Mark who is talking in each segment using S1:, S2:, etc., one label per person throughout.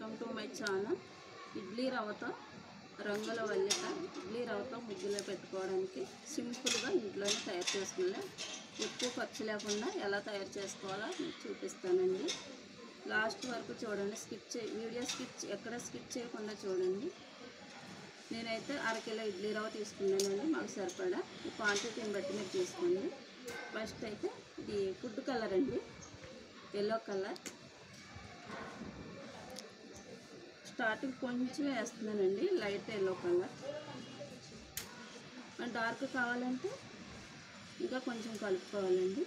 S1: Welcome to my channel. Idli రవ్వతో రంగుల వల్లిక. ఇడ్లీ రవ్వతో ముగ్గులో పెట్టుకోవడానికి సింపుల్గా ఇంట్లోనే తయారు చేసుకునే ఎక్కువ ఖర్చు లేకుండా ఎలా తయారు చేసుకోవాలో మీకు చూపిస్తానండి. లాస్ట్ వరకు చూడండి, వీడియో ఎక్కడ స్కిప్ చేయకుండా చూడండి. నేనైతే అరకిలో ఇడ్లీ రవ్వ తీసుకున్నానండి, మాకు సరిపడా. ఈ క్వాంటిటీని బట్టి మీరు తీసుకోండి. ఫస్ట్ అయితే ఇది ఫుడ్ కలర్ అండి, ఎల్లో కలర్. స్టార్టింగ్ కొంచెం వేస్తున్నానండి, లైట్ ఎల్లో కలర్. డార్క్ కావాలంటే ఇంకా కొంచెం కలుపుకోవాలండి.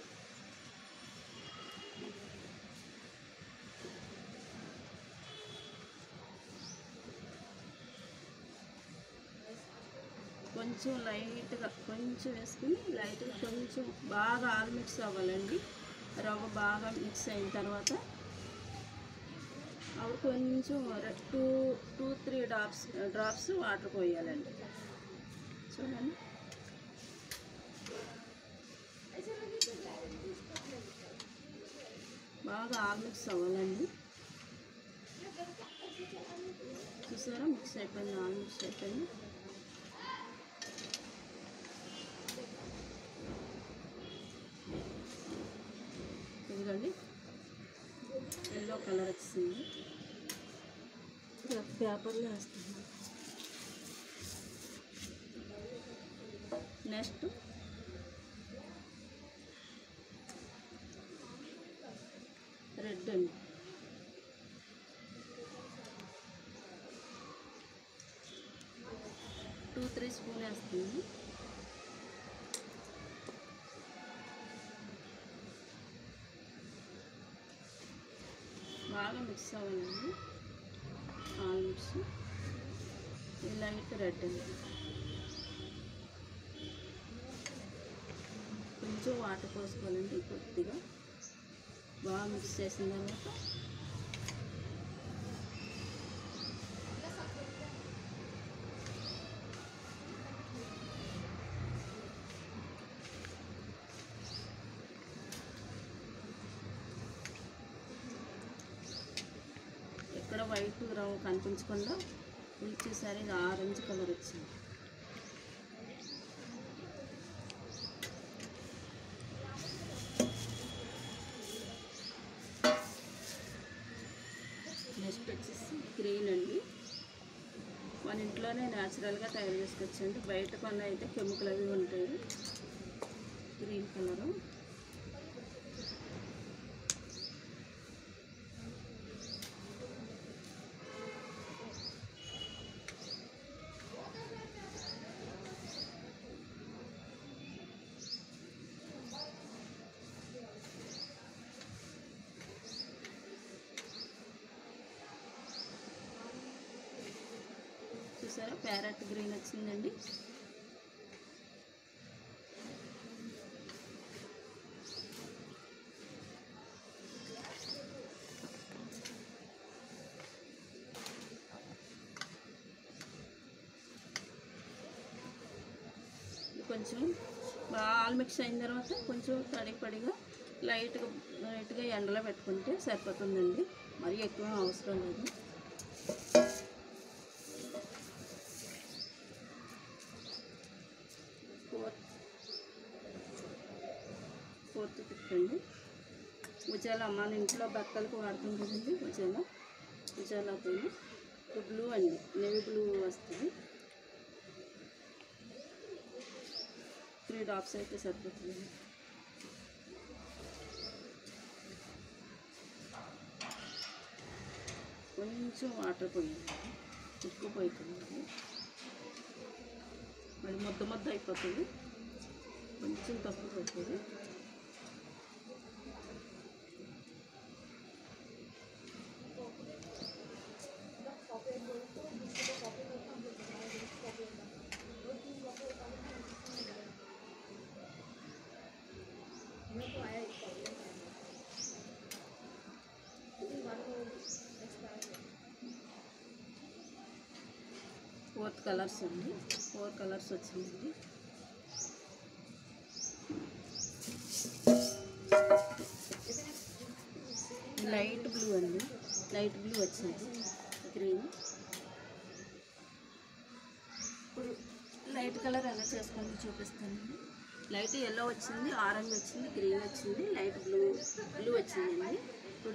S1: కొంచెం లైట్గా కొంచెం వేసుకుని లైట్గా కొంచెం బాగా ఆల్ మిక్స్ అవ్వాలండి. రవ్వ బాగా మిక్స్ అయిన తర్వాత అవి కొంచెం 2-3 డ్రాప్స్ వాటర్ పోయాలండి. చూడండి, బాగా ఆల్ మిక్స్ అవ్వాలండి. చూసారా, మిక్స్ అయిపోయింది, ఆల్ మిక్స్ అయిపోయింది. ఇదిగోండి, ఎల్లో కలర్ వచ్చింది. పేపర్లో వేస్తాను. నెక్స్ట్ రెడ్ అండి, టూ 3 స్పూన్ వేస్తుంది. బాగా మిక్స్ అవ్వాలండి, ఆల్ మిక్స్. లైట్ రెడ్ అండి, కొంచెం వాటర్ పోసుకోవాలండి. కొద్దిగా బాగా మిక్స్ చేసిన తర్వాత ఇక్కడ వైట్ రవ్వ కనిపించకుండా చూసారు, ఇది ఆరెంజ్ కలర్ వచ్చింది. నెక్స్ట్ వచ్చేసి గ్రీన్ అండి. మన ఇంట్లోనే న్యాచురల్గా తయారు చేసుకోవచ్చండి, బయట కొన్న అయితే కెమికల్ అవి ఉంటాయి. Green colour. చూసారా, ప్యారెట్ గ్రీన్ వచ్చిందండి. కొంచెం బాగా ఆల్ మిక్స్ అయిన తర్వాత కొంచెం తడిపడిగా లైట్గా ఎండలో పెట్టుకుంటే సరిపోతుందండి, మరి ఎక్కువ అవసరం లేదు. ఫోర్త్ పెట్టండి. ఉజాలా మన ఇంట్లో బట్టలకు వాడుతుంది కదండి, ఉజాలా పైన బ్లూ అండి, నేవీ బ్లూ వస్తుంది. 3 డ్రాప్స్ అయితే సరిపోతుంది. కొంచెం వాటర్ పోయింది, ఎక్కువ పోయిపోయింది, మరి ముద్ద అయిపోతుంది. కొంచెం తక్కువ పడుతుంది. ఫోర్త్ కలర్స్ అండి, 4 కలర్స్ వచ్చిందండి. లైట్ బ్లూ అండి, లైట్ బ్లూ వచ్చింది. గ్రీన్. ఇప్పుడు లైట్ కలర్ ఎలా చేసుకోవాలో చూపిస్తానండి. లైట్ ఎల్లో వచ్చింది, ఆరెంజ్ వచ్చింది, గ్రీన్ వచ్చింది, లైట్ బ్లూ వచ్చిందండి. ఇప్పుడు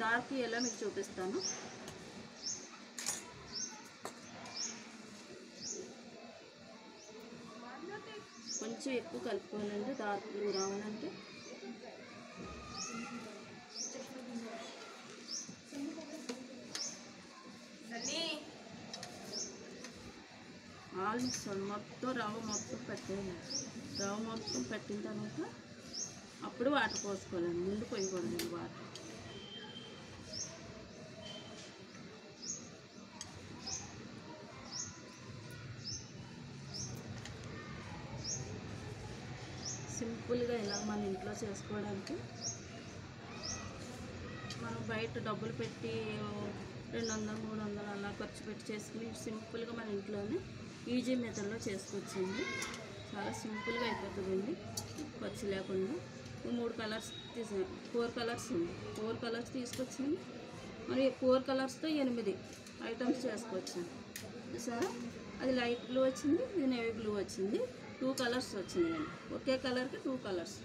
S1: డార్క్ ఎల్లో మీకు చూపిస్తాను. కొంచెం ఎక్కువ కలుపుకోవాలండి డార్క్ బ్లూ రావాలంటే. ఆల్మోస్ట్ మొత్తం రవ్వ మొత్తం పెట్టేయాలి. రవ్వ మొత్తం పెట్టిన తర్వాత అప్పుడు వాటర్ పోసుకోవాలండి, ముందు పోయకూడదండి వాటర్. సింపుల్గా ఇలా మన ఇంట్లో చేసుకోవడానికి, మనం బయట డబ్బులు పెట్టి 200, 300 అలా ఖర్చు పెట్టి చేసుకుని సింపుల్గా మన ఇంట్లోనే ఈజీ మెథడ్లో చేసుకోవచ్చండి. చాలా సింపుల్గా అయిపోతుందండి, ఖర్చు లేకుండా. 3 కలర్స్ 4 కలర్స్ ఉంది. 4 కలర్స్ తీసుకొచ్చింది. మరి 4 కలర్స్తో 8 ఐటమ్స్ చేసుకోవచ్చండి. చూసారా, అది లైట్ బ్లూ వచ్చింది, ఇది నేవీ బ్లూ వచ్చింది. 2 కలర్స్ వచ్చినాయండి. ఒకే కలర్కి 2 కలర్స్.